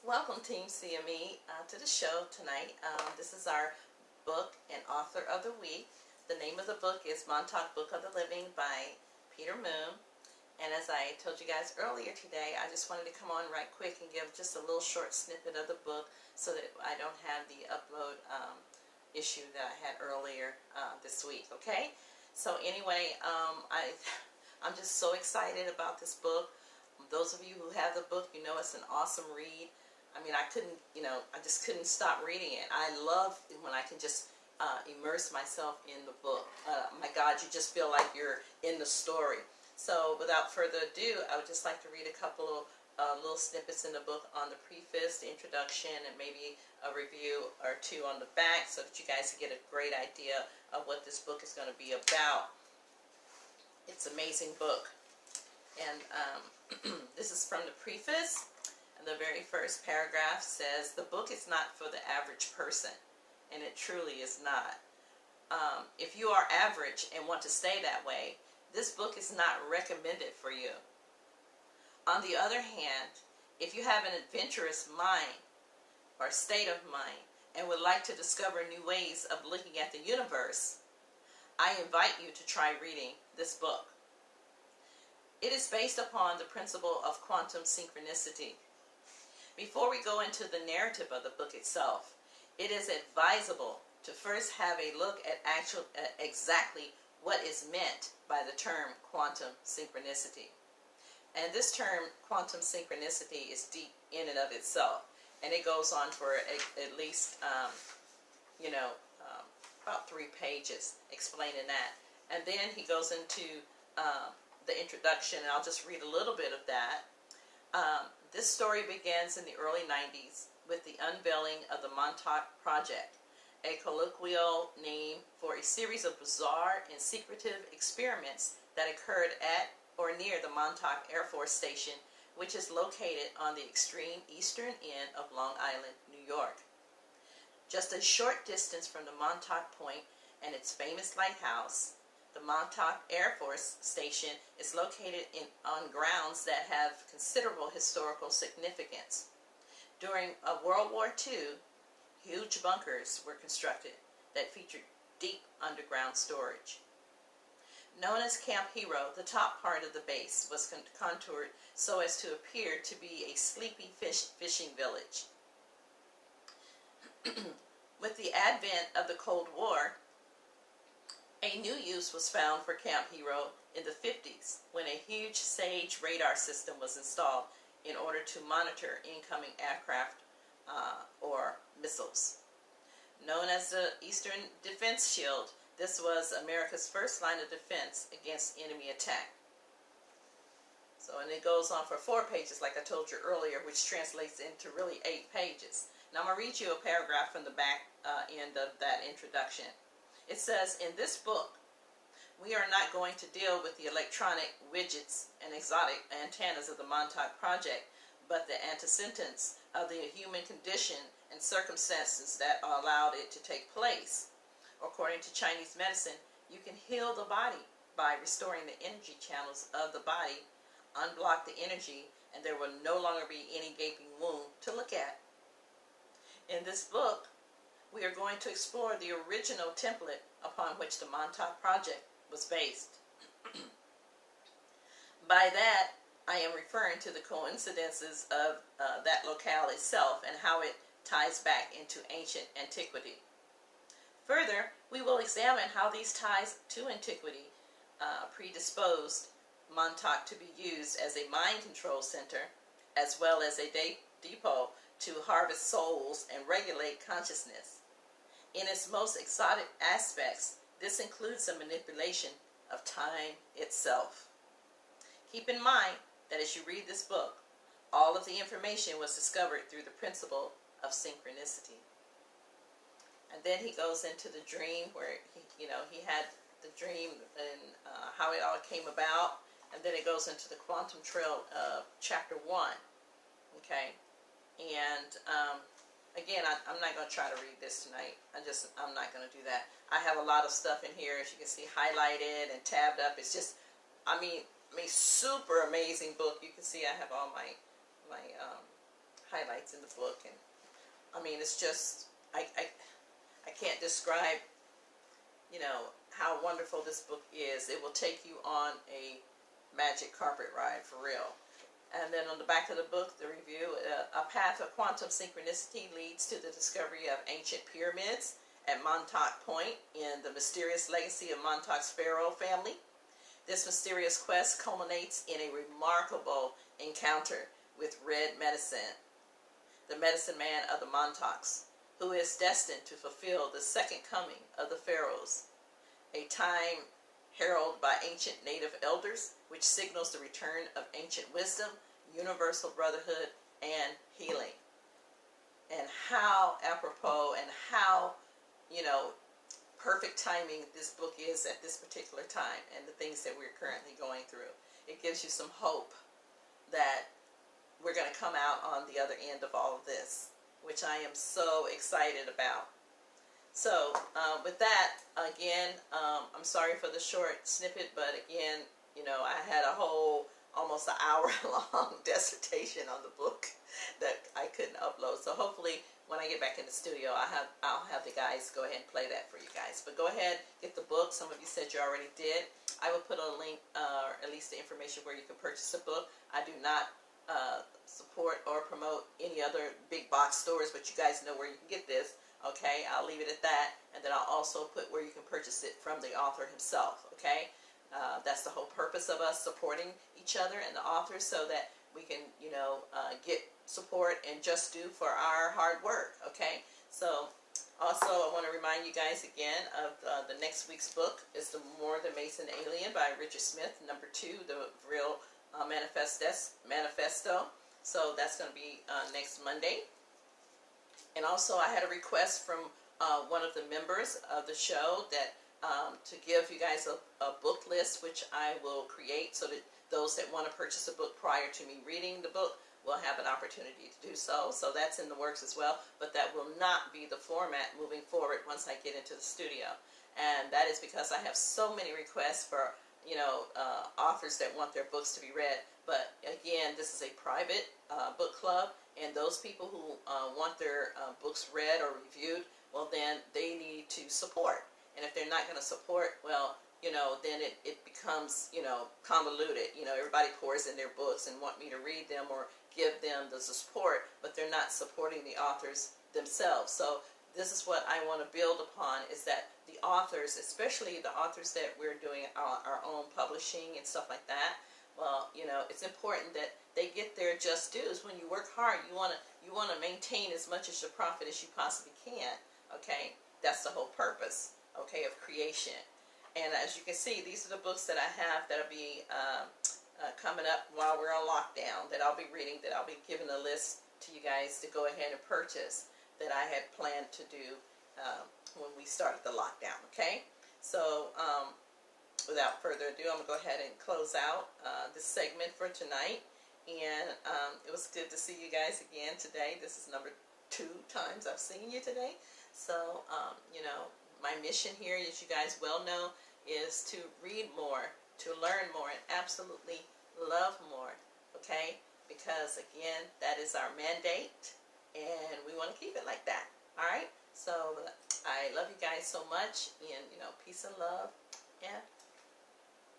Welcome Team CME to the show tonight. This is our book and author of the week. The name of the book is MONTAUK Book of the Living by Peter Moon. And as I told you guys earlier today, I just wanted to come on right quick and give just a little short snippet of the book so that I don't have the upload issue that I had earlier this week, okay? So anyway, I'm just so excited about this book. Those of you who have the book, you know it's an awesome read. I mean, I just couldn't stop reading it. I love when I can just immerse myself in the book. My God, you just feel like you're in the story. So without further ado, I would just like to read a couple of little snippets in the book on the preface, the introduction, and maybe a review or two on the back so that you guys can get a great idea of what this book is going to be about. It's an amazing book. And this is from the preface. And the very first paragraph says, "The book is not for the average person." And it truly is not. If you are average and want to stay that way, this book is not recommended for you. On the other hand, if you have an adventurous mind or state of mind and would like to discover new ways of looking at the universe, I invite you to try reading this book. It is based upon the principle of quantum synchronicity. Before we go into the narrative of the book itself, it is advisable to first have a look at exactly what is meant by the term quantum synchronicity. And this term quantum synchronicity is deep in and of itself, and it goes on for at least about 3 pages explaining that. And then he goes into the introduction, and I'll just read a little bit of that. This story begins in the early 90s with the unveiling of the MONTAUK project, a colloquial name for a series of bizarre and secretive experiments that occurred at or near the MONTAUK Air Force Station, which is located on the extreme eastern end of Long Island, New York. Just a short distance from the MONTAUK Point and its famous lighthouse, the MONTAUK Air Force Station is located on grounds that have considerable historical significance. During World War II, huge bunkers were constructed that featured deep underground storage. Known as Camp Hero, the top part of the base was contoured so as to appear to be a sleepy fishing village. With the advent of the Cold War, a new use was found for Camp Hero in the 50s when a huge SAGE radar system was installed in order to monitor incoming aircraft or missiles. Known as the Eastern Defense Shield, this was America's first line of defense against enemy attack. So, and it goes on for 4 pages, like I told you earlier, which translates into really 8 pages. Now I'm going to read you a paragraph from the back end of that introduction. It says, "In this book, we are not going to deal with the electronic widgets and exotic antennas of the MONTAUK project, but the antecedents of the human condition and circumstances that allowed it to take place. According to Chinese medicine, you can heal the body by restoring the energy channels of the body, unblock the energy, and there will no longer be any gaping wound to look at. In this book, we are going to explore the original template upon which the MONTAUK project was based. By that, I am referring to the coincidences of that locale itself and how it ties back into ancient antiquity. Further, we will examine how these ties to antiquity predisposed MONTAUK to be used as a mind control center, as well as a depot to harvest souls and regulate consciousness. In its most exotic aspects, this includes the manipulation of time itself. Keep in mind that as you read this book, all of the information was discovered through the principle of synchronicity." And then he goes into the dream where he had the dream and how it all came about. And then it goes into the quantum trail of chapter 1. Okay. And again, I'm not going to try to read this tonight. I'm not going to do that. I have a lot of stuff in here, as you can see, highlighted and tabbed up. It's just, I mean, super amazing book. You can see I have all my highlights in the book, and I mean, it's just, I can't describe, you know, how wonderful this book is. It will take you on a magic carpet ride, for real. And then on the back of the book, the review, a path of quantum synchronicity leads to the discovery of ancient pyramids at Montauk Point in the mysterious legacy of Montauk's pharaoh family. This mysterious quest culminates in a remarkable encounter with Red Medicine, the medicine man of the Montauks, who is destined to fulfill the second coming of the pharaohs, a time heralded by ancient native elders, which signals the return of ancient wisdom, universal brotherhood, and healing. And how apropos and how, you know, perfect timing this book is at this particular time and the things that we're currently going through. It gives you some hope that we're going to come out on the other end of all of this, which I am so excited about. So with that, again, I'm sorry for the short snippet, but again, you know, I had a whole almost an hour-long dissertation on the book that I couldn't upload. So hopefully, when I get back in the studio, I'll have the guys go ahead and play that for you guys. But go ahead, get the book. Some of you said you already did. I will put a link, or at least the information where you can purchase the book. I do not support or promote any other big box stores, but you guys know where you can get this. Okay, I'll leave it at that, and then I'll also put where you can purchase it from the author himself. Okay, that's the whole purpose of us supporting each other and the authors, so that we can, you know, get support and just do for our hard work. Okay, so also I want to remind you guys again of the next week's book is The More Than Mason Alien by Richard Smith, number 2, the real manifesto. So that's going to be next Monday. And also I had a request from one of the members of the show that to give you guys a book list, which I will create so that those that want to purchase a book prior to me reading the book will have an opportunity to do so. So that's in the works as well, but that will not be the format moving forward once I get into the studio. And that is because I have so many requests for, you know, authors that want their books to be read. But again, this is a private book club, and those people who want their books read or reviewed, well, then they need to support. And if they're not going to support, well, you know, then it becomes, you know, convoluted. You know, everybody pours in their books and want me to read them or give them the support, but they're not supporting the authors themselves. So this is what I want to build upon, is that the authors, especially the authors that we're doing our own publishing and stuff like that, well, you know, it's important that they get their just dues. When you work hard, you want to maintain as much as your profit as you possibly can. Okay, that's the whole purpose. Okay, of creation. And as you can see, these are the books that I have that'll be coming up while we're on lockdown, that I'll be reading, that I'll be giving a list to you guys to go ahead and purchase, that I had planned to do when we started the lockdown. Okay, so without further ado, I'm going to go ahead and close out this segment for tonight. And it was good to see you guys again today. This is number 2 times I've seen you today. So, you know, my mission here, as you guys well know, is to read more, to learn more, and absolutely love more. Okay? Because, again, that is our mandate, and we want to keep it like that. All right? So, I love you guys so much, and, you know, peace and love, and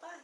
bye.